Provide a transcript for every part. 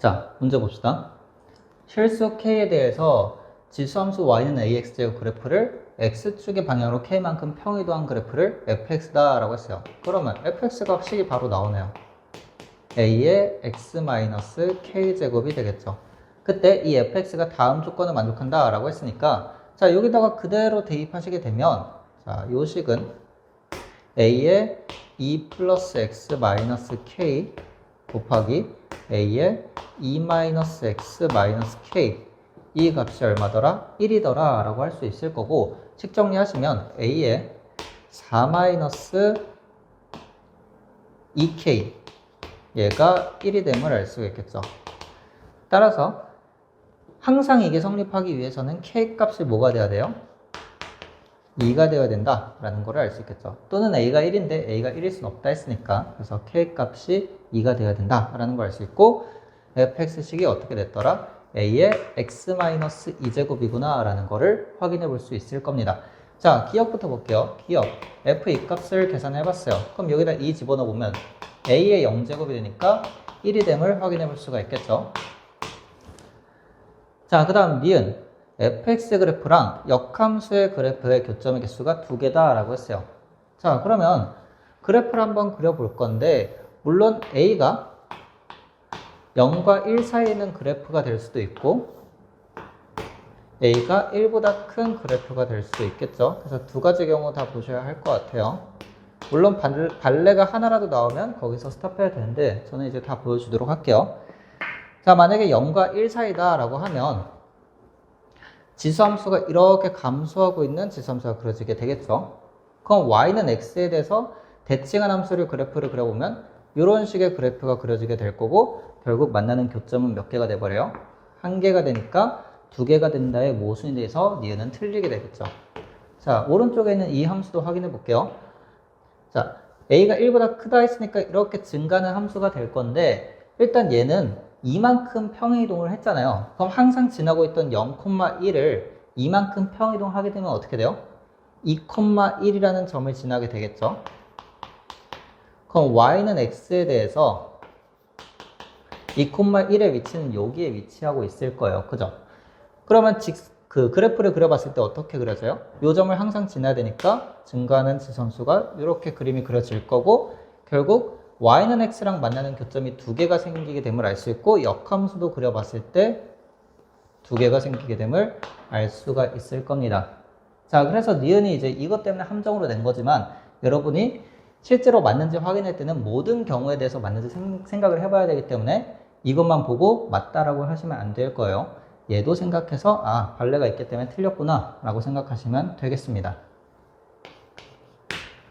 자, 문제 봅시다. 실수 k에 대해서 지수함수 y는 ax제곱 그래프를 x축의 방향으로 k만큼 평이동한 그래프를 fx다 라고 했어요. 그러면 fx 값이 바로 나오네요. a의 x-k제곱이 되겠죠. 그때 이 fx가 다음 조건을 만족한다 라고 했으니까, 자, 여기다가 그대로 대입하시게 되면, 자, 요 식은 a의 2 플러스 x 마이너스 k 곱하기 a의 2 마이너스 x 마이너스 k, 이 값이 얼마더라? 1이더라 라고 할 수 있을 거고, 식 정리하시면 a의 4 마이너스 2k, 얘가 1이 됨을 알 수가 있겠죠. 따라서 항상 이게 성립하기 위해서는 k 값이 뭐가 돼야 돼요? 2가 되어야 된다 라는 걸 알 수 있겠죠. 또는 a가 1인데 a가 1일 수는 없다 했으니까, 그래서 k 값이 2가 되어야 된다 라는 걸 알 수 있고, fx식이 어떻게 됐더라? a의 x-2제곱이구나 라는 거를 확인해 볼 수 있을 겁니다. 자, 기억부터 볼게요. 기억. f 이 값을 계산해 봤어요. 그럼 여기다 2 집어넣어 보면 a의 0제곱이 되니까 1이 됨을 확인해 볼 수가 있겠죠. 자, 그 다음 니은. fx 그래프랑 역함수의 그래프의 교점의 개수가 2개다 라고 했어요. 자, 그러면 그래프를 한번 그려볼 건데, 물론 a가 0과 1 사이에 있는 그래프가 될 수도 있고 a가 1보다 큰 그래프가 될 수도 있겠죠. 그래서 두 가지 경우 다 보셔야 할 것 같아요. 물론 발레가 하나라도 나오면 거기서 스탑해야 되는데, 저는 이제 다 보여주도록 할게요. 자, 만약에 0과 1 사이다 라고 하면 지수함수가 이렇게 감소하고 있는 지수함수가 그려지게 되겠죠. 그럼 y는 x에 대해서 대칭한 함수를 그래프를 그려보면 이런 식의 그래프가 그려지게 될 거고, 결국 만나는 교점은 몇 개가 돼버려요? 1개가 되니까 2개가 된다의 모순이 돼서 니은은 틀리게 되겠죠. 자, 오른쪽에 있는 이 함수도 확인해 볼게요. 자, a가 1보다 크다 했으니까 이렇게 증가하는 함수가 될 건데, 일단 얘는 이만큼 평이동을 했잖아요. 그럼 항상 지나고 있던 0,1을 이만큼 평이동하게 되면 어떻게 돼요? 2,1이라는 점을 지나게 되겠죠. 그럼 y는 x에 대해서 2,1의 위치는 여기에 위치하고 있을 거예요. 그죠? 그러면 그 그래프를 그려봤을 때 어떻게 그려져요? 요 점을 항상 지나야 되니까 증가하는 지선수가 이렇게 그림이 그려질 거고, 결국 y는 x랑 만나는 교점이 2개가 생기게 됨을 알 수 있고, 역함수도 그려봤을 때 2개가 생기게 됨을 알 수가 있을 겁니다. 자, 그래서 니은이 이제 이것 때문에 함정으로 낸 거지만, 여러분이 실제로 맞는지 확인할 때는 모든 경우에 대해서 맞는지 생각을 해봐야 되기 때문에 이것만 보고 맞다라고 하시면 안 될 거예요. 얘도 생각해서 발레가 있기 때문에 틀렸구나 라고 생각하시면 되겠습니다.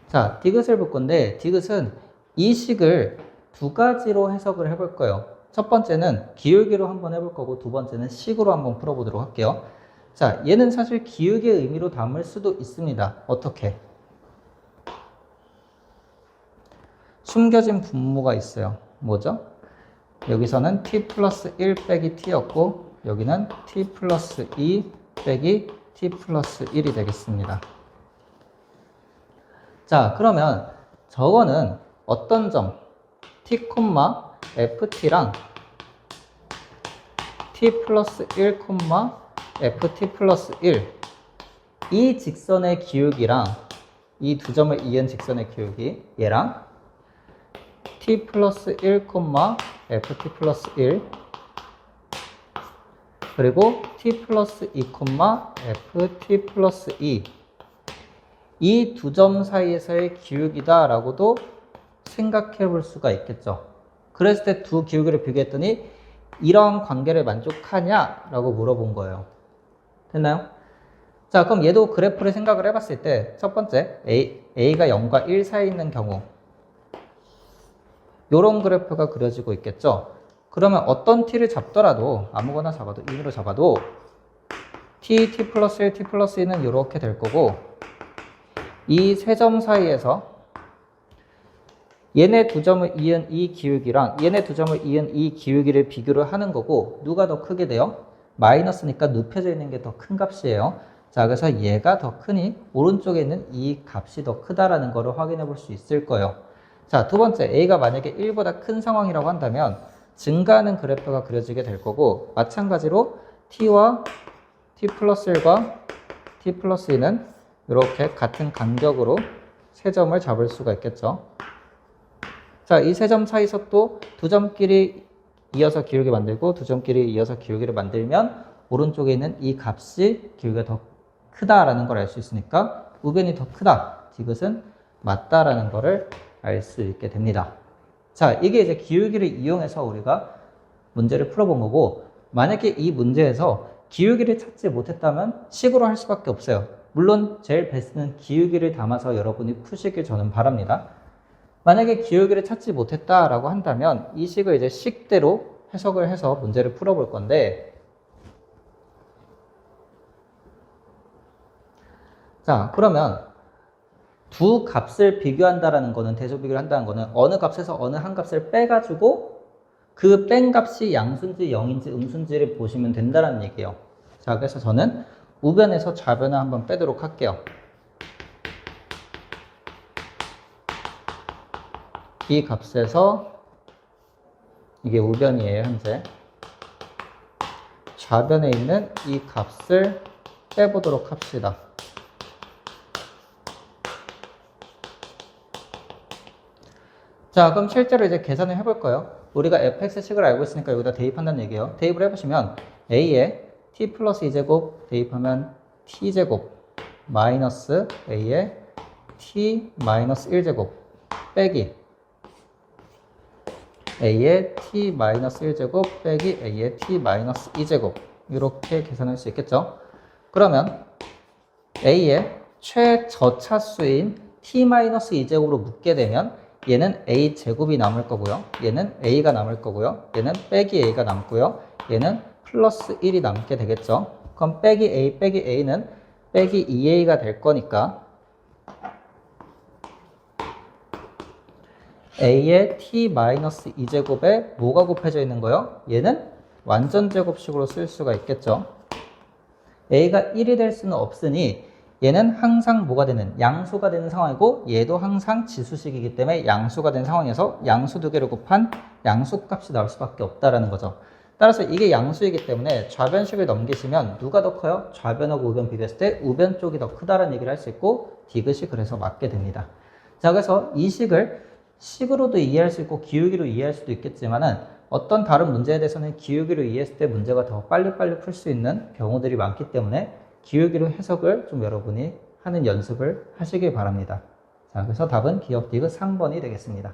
자, 디귿을 볼 건데, 디귿은 이 식을 두 가지로 해석을 해볼 거예요. 첫 번째는 기울기로 한번 해볼 거고, 두 번째는 식으로 한번 풀어보도록 할게요. 자, 얘는 사실 기울기의 의미로 담을 수도 있습니다. 어떻게? 숨겨진 분모가 있어요. 뭐죠? 여기서는 t 플러스 1 빼기 t였고, 여기는 t 플러스 2 빼기 t 플러스 1이 되겠습니다. 자, 그러면 저거는 어떤 점? t, ft랑 t 플러스 1, ft 플러스 1, 이 직선의 기울기랑 이 두 점을 이은 직선의 기울기, 얘랑 t 플러스 1, ft 플러스 1, 그리고 t 플러스 2, ft 플러스 2, 이 두 점 사이에서의 기울기다 라고도 생각해 볼 수가 있겠죠. 그랬을 때 두 기울기를 비교했더니 이러한 관계를 만족하냐 라고 물어본 거예요. 됐나요? 자, 그럼 얘도 그래프를 생각을 해봤을 때 첫 번째 a가 0과 1 사이에 있는 경우, 요런 그래프가 그려지고 있겠죠. 그러면 어떤 t를 잡더라도, 아무거나 잡아도, 1으로 잡아도 t 플러스 1, t 플러스 2는 이렇게 될 거고, 이 세 점 사이에서 얘네 두 점을 이은 이 기울기랑 얘네 두 점을 이은 이 기울기를 비교를 하는 거고, 누가 더 크게 돼요? 마이너스니까 눕혀져 있는 게 더 큰 값이에요. 자, 그래서 얘가 더 크니 오른쪽에 있는 이 값이 더 크다라는 거를 확인해 볼 수 있을 거예요. 자, 두 번째, a가 만약에 1보다 큰 상황이라고 한다면 증가하는 그래프가 그려지게 될 거고, 마찬가지로 t와 t 플러스 1과 t 플러스 2는 이렇게 같은 간격으로 세 점을 잡을 수가 있겠죠. 자, 이 세 점 사이에서 또 두 점끼리 이어서 기울기 만들고 두 점끼리 이어서 기울기를 만들면 오른쪽에 있는 이 값이 기울기가 더 크다라는 걸 알 수 있으니까 우변이 더 크다, 디귿은 맞다라는 거를 알 수 있게 됩니다. 자, 이게 이제 기울기를 이용해서 우리가 문제를 풀어본 거고, 만약에 이 문제에서 기울기를 찾지 못했다면 식으로 할 수밖에 없어요. 물론 제일 베스트는 기울기를 담아서 여러분이 푸시길 저는 바랍니다. 만약에 기울기를 찾지 못했다라고 한다면 이 식을 이제 식대로 해석을 해서 문제를 풀어볼 건데, 자, 그러면 두 값을 비교한다라는 거는, 대조 비교를 한다는 거는 어느 값에서 어느 한 값을 빼가지고 그 뺀 값이 양수인지 0인지 음수인지를 보시면 된다는 얘기예요. 자, 그래서 저는 우변에서 좌변을 한번 빼도록 할게요. 이 값에서, 이게 우변이에요, 현재. 좌변에 있는 이 값을 빼보도록 합시다. 자, 그럼 실제로 이제 계산을 해볼 거예요. 우리가 fx식을 알고 있으니까 여기다 대입한다는 얘기예요. 대입을 해보시면 a에 t 플러스 2제곱 대입하면 t제곱 마이너스 a에 t 마이너스 1제곱 빼기 a의 t 마이너스 1제곱 빼기 a의 t 마이너스 2제곱, 이렇게 계산할 수 있겠죠. 그러면 a의 최저차수인 t 마이너스 2제곱으로 묶게 되면 얘는 a 제곱이 남을 거고요, 얘는 a가 남을 거고요, 얘는 빼기 a가 남고요, 얘는 플러스 1이 남게 되겠죠. 그럼 빼기 a 빼기 a는 빼기 2a가 될 거니까 a의 t-2제곱에 뭐가 곱해져 있는 거예요? 얘는 완전 제곱식으로 쓸 수가 있겠죠. a가 1이 될 수는 없으니 얘는 항상 뭐가 되는, 양수가 되는 상황이고, 얘도 항상 지수식이기 때문에 양수가 된 상황에서 양수 두 개를 곱한 양수값이 나올 수밖에 없다라는 거죠. 따라서 이게 양수이기 때문에 좌변식을 넘기시면 누가 더 커요? 좌변하고 우변 비교했을 때 우변 쪽이 더 크다라는 얘기를 할 수 있고, 디귿이 그래서 맞게 됩니다. 자, 그래서 이 식을 식으로도 이해할 수 있고 기울기로 이해할 수도 있겠지만은 어떤 다른 문제에 대해서는 기울기로 이해했을 때 문제가 더 빨리빨리 풀 수 있는 경우들이 많기 때문에 기울기로 해석을 좀 여러분이 하는 연습을 하시길 바랍니다. 자, 그래서 답은 기억 디귿 3번이 되겠습니다.